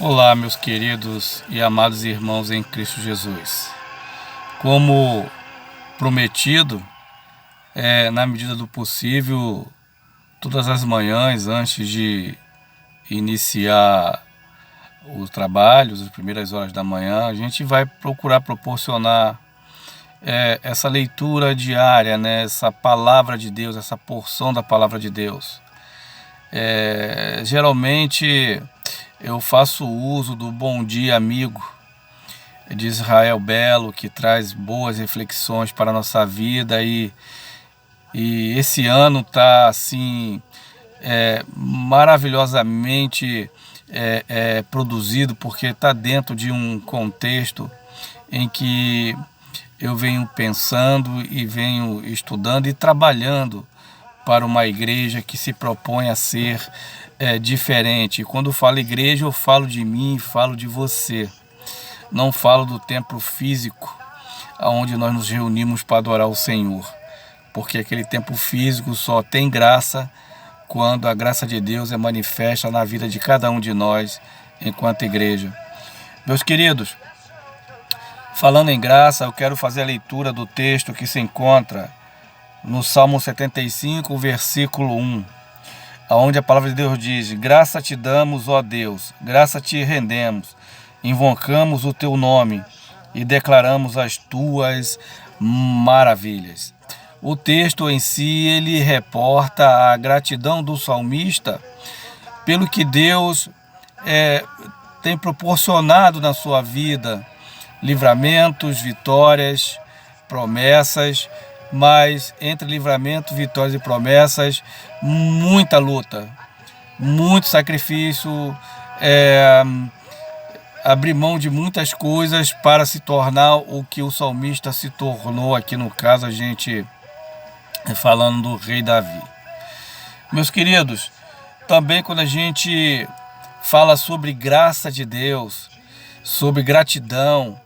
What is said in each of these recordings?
Olá, meus queridos e amados irmãos em Cristo Jesus. Como prometido, na medida do possível, todas as manhãs, antes de iniciar os trabalhos, as primeiras horas da manhã, a gente vai procurar proporcionar essa leitura diária, né? Essa palavra de Deus, essa porção da palavra de Deus. Geralmente eu faço uso do Bom Dia Amigo de Israel Belo, que traz boas reflexões para a nossa vida, e esse ano está assim maravilhosamente produzido, porque está dentro de um contexto em que eu venho pensando e venho estudando e trabalhando para uma igreja que se propõe a ser diferente. Quando falo igreja, eu falo de mim, falo de você. Não falo do templo físico, onde nós nos reunimos para adorar o Senhor, porque aquele templo físico só tem graça quando a graça de Deus é manifesta na vida de cada um de nós enquanto igreja. Meus queridos, falando em graça, eu quero fazer a leitura do texto que se encontra no Salmo 75, versículo 1, onde a palavra de Deus diz: graça te damos, ó Deus, graça te rendemos, invocamos o teu nome e declaramos as tuas maravilhas. O texto em si, ele reporta a gratidão do salmista pelo que Deus tem proporcionado na sua vida, livramentos, vitórias, promessas, mas entre livramento, vitórias e promessas, muita luta, muito sacrifício, abrir mão de muitas coisas para se tornar o que o salmista se tornou. Aqui no caso, a gente falando do rei Davi. Meus queridos, também quando a gente fala sobre graça de Deus, sobre gratidão,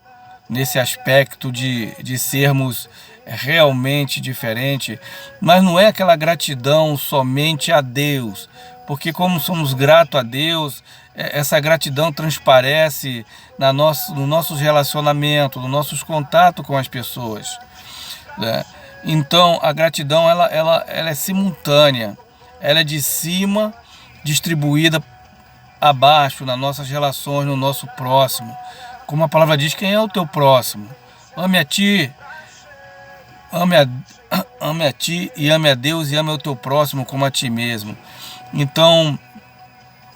nesse aspecto de sermos realmente diferente, mas não é aquela gratidão somente a Deus, porque como somos gratos a Deus, essa gratidão transparece no nossos relacionamentos, no nossos contatos com as pessoas, né? Então a gratidão ela é simultânea, ela é de cima distribuída abaixo nas nossas relações, no nosso próximo. Como a palavra diz, quem é o teu próximo? Ame a ti, ame a ti e ame a Deus e ame o teu próximo como a ti mesmo. Então,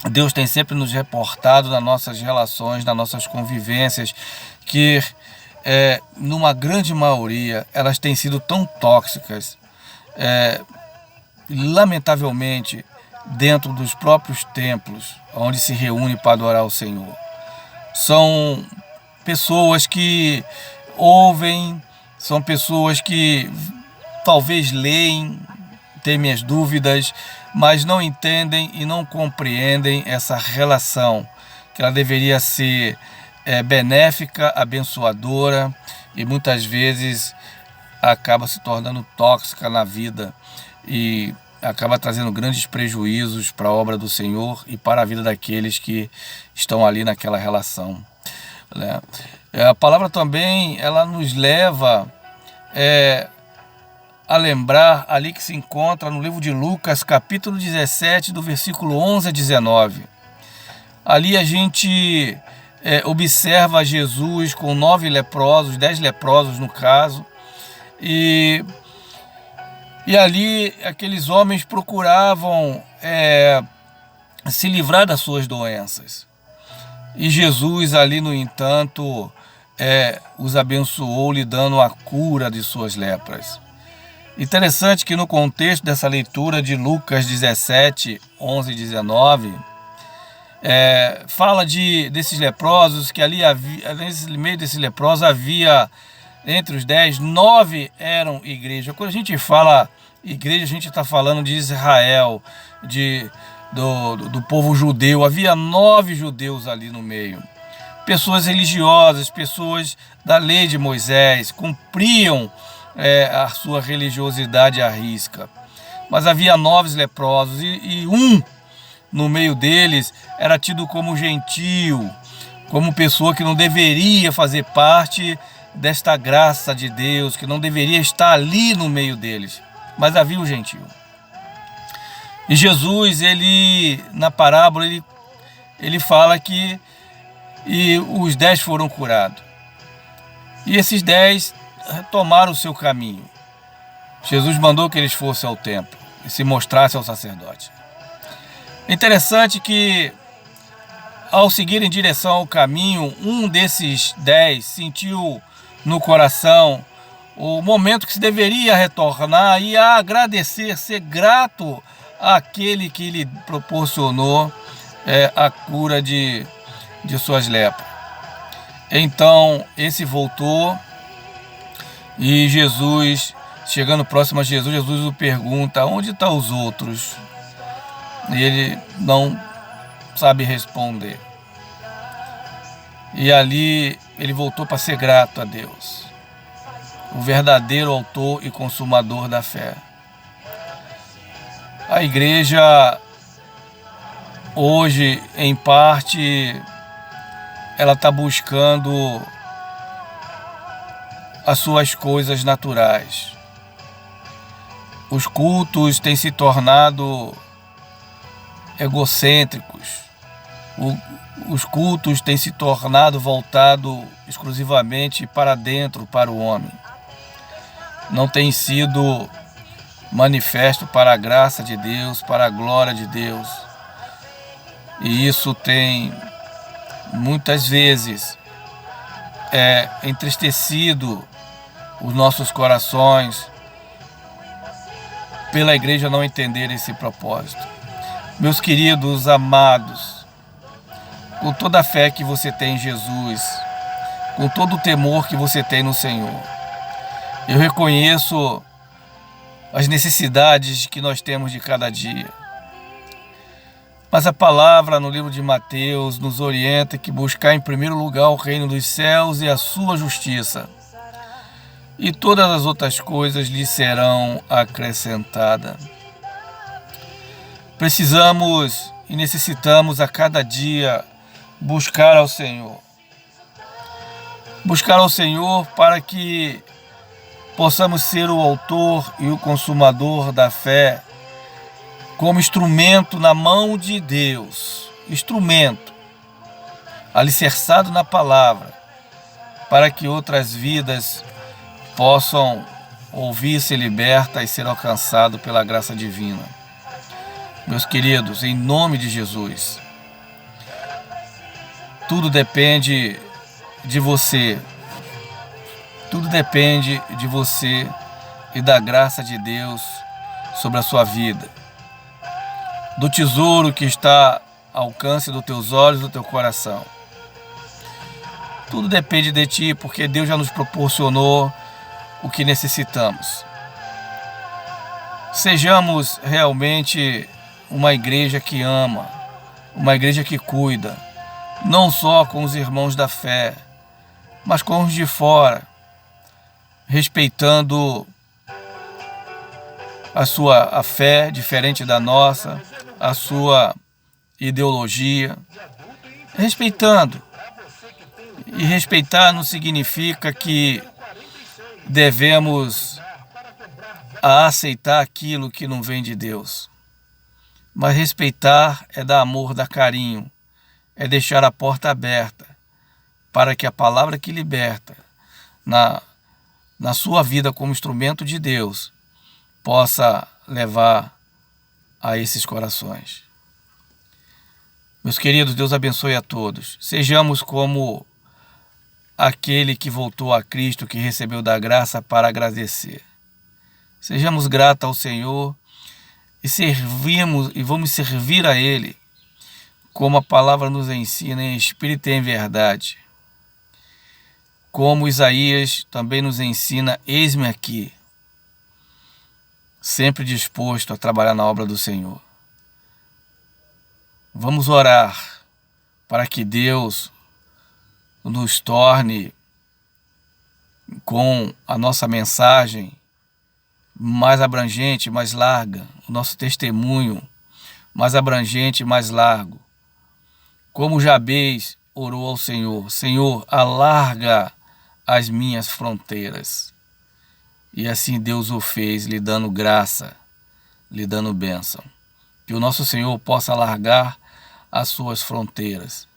Deus tem sempre nos reportado nas nossas relações, nas nossas convivências, que numa grande maioria elas têm sido tão tóxicas, lamentavelmente, dentro dos próprios templos, onde se reúne para adorar o Senhor. São pessoas que ouvem, são pessoas que talvez leem, têm minhas dúvidas, mas não entendem e não compreendem essa relação, que ela deveria ser benéfica, abençoadora, e muitas vezes acaba se tornando tóxica na vida e acaba trazendo grandes prejuízos para a obra do Senhor e para a vida daqueles que estão ali naquela relação, né? A palavra também ela nos leva a lembrar ali que se encontra no livro de Lucas, capítulo 17, do versículo 11 a 19. Ali a gente observa Jesus com 9 leprosos, 10 leprosos no caso, e ali aqueles homens procuravam se livrar das suas doenças. E Jesus ali, no entanto, os abençoou, lhe dando a cura de suas lepras. Interessante que no contexto dessa leitura de Lucas 17, 11 e 19, fala desses leprosos, que ali havia, no meio desses leprosos havia, entre os 10, 9 eram igreja. Quando a gente fala igreja, a gente está falando de Israel, do povo judeu. Havia 9 judeus ali no meio. Pessoas religiosas, pessoas da lei de Moisés, cumpriam a sua religiosidade à risca. Mas havia 9 leprosos e um no meio deles era tido como gentio, como pessoa que não deveria fazer parte desta graça de Deus, que não deveria estar ali no meio deles. Mas havia o gentio. E Jesus, na parábola, ele fala que os 10 foram curados. E esses 10 retomaram o seu caminho. Jesus mandou que eles fossem ao templo e se mostrassem ao sacerdote. É interessante que, ao seguir em direção ao caminho, um desses 10 sentiu no coração o momento que se deveria retornar e agradecer, ser grato àquele que lhe proporcionou a cura de suas lepras. Então, esse voltou e Jesus, chegando próximo a Jesus, Jesus o pergunta: onde estão os outros? E ele não sabe responder. E ali ele voltou para ser grato a Deus, o verdadeiro autor e consumador da fé. A igreja hoje, em parte, ela está buscando as suas coisas naturais. Os cultos têm se tornado egocêntricos. Os cultos têm se tornado voltados exclusivamente para dentro, para o homem. Não tem sido manifesto para a graça de Deus, para a glória de Deus. E isso tem, muitas vezes, entristecido os nossos corações pela igreja não entender esse propósito. Meus queridos amados, com toda a fé que você tem em Jesus, com todo o temor que você tem no Senhor, eu reconheço as necessidades que nós temos de cada dia. Mas a palavra no livro de Mateus nos orienta que buscar em primeiro lugar o reino dos céus e a sua justiça, e todas as outras coisas lhe serão acrescentadas. Precisamos e necessitamos a cada dia buscar ao Senhor. Buscar ao Senhor para que possamos ser o autor e o consumador da fé, como instrumento na mão de Deus, instrumento alicerçado na palavra, para que outras vidas possam ouvir, ser libertas e ser alcançadas pela graça divina. Meus queridos, em nome de Jesus, tudo depende de você. Tudo depende de você e da graça de Deus sobre a sua vida. Do tesouro que está ao alcance dos teus olhos e do teu coração. Tudo depende de ti, porque Deus já nos proporcionou o que necessitamos. Sejamos realmente uma igreja que ama, uma igreja que cuida, não só com os irmãos da fé, mas com os de fora, respeitando a fé diferente da nossa, a sua ideologia, respeitando. E respeitar não significa que devemos aceitar aquilo que não vem de Deus. Mas respeitar é dar amor, dar carinho, é deixar a porta aberta para que a palavra que liberta na sua vida como instrumento de Deus possa levar a esses corações. Meus queridos, Deus abençoe a todos. Sejamos como aquele que voltou a Cristo, que recebeu da graça para agradecer. Sejamos gratos ao Senhor e vamos servir a Ele, como a palavra nos ensina, em espírito e em verdade. Como Isaías também nos ensina: eis-me aqui, sempre disposto a trabalhar na obra do Senhor. Vamos orar para que Deus nos torne, com a nossa mensagem, mais abrangente, mais larga, o nosso testemunho mais abrangente, mais largo. Como Jabez orou ao Senhor: Senhor, alarga as minhas fronteiras. E assim Deus o fez, lhe dando graça, lhe dando bênção. Que o nosso Senhor possa alargar as suas fronteiras,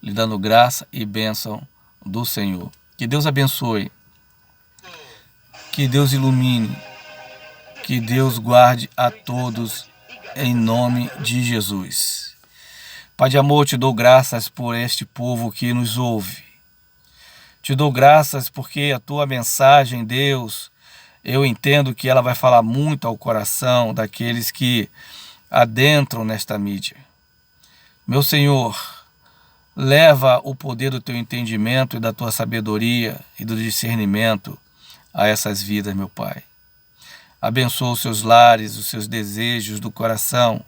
lhe dando graça e bênção do Senhor. Que Deus abençoe, que Deus ilumine, que Deus guarde a todos em nome de Jesus. Pai de amor, te dou graças por este povo que nos ouve. Te dou graças porque a tua mensagem, Deus, eu entendo que ela vai falar muito ao coração daqueles que adentram nesta mídia. Meu Senhor, leva o poder do teu entendimento e da tua sabedoria e do discernimento a essas vidas, meu Pai. Abençoa os seus lares, os seus desejos do coração,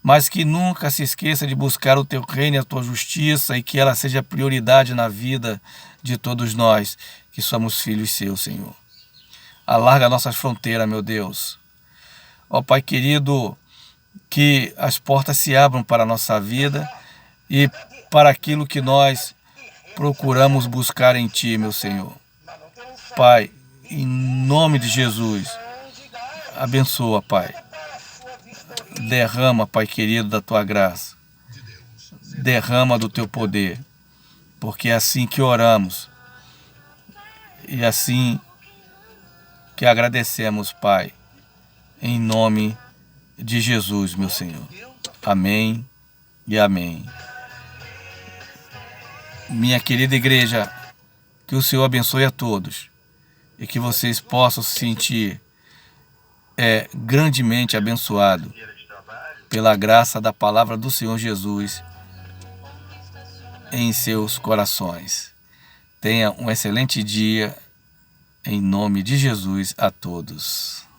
mas que nunca se esqueça de buscar o teu reino e a tua justiça e que ela seja prioridade na vida de todos nós, que somos filhos seus, Senhor. Alarga nossas fronteiras, meu Deus. Ó Pai querido, que as portas se abram para a nossa vida e para aquilo que nós procuramos buscar em Ti, meu Senhor. Pai, em nome de Jesus, abençoa, Pai. Derrama, Pai querido, da Tua graça. Derrama do Teu poder. Porque é assim que oramos. E assim que agradecemos, Pai. Em nome de Jesus, meu Senhor. Amém e amém. Minha querida igreja, que o Senhor abençoe a todos e que vocês possam se sentir grandemente abençoados pela graça da palavra do Senhor Jesus em seus corações. Tenha um excelente dia, em nome de Jesus a todos.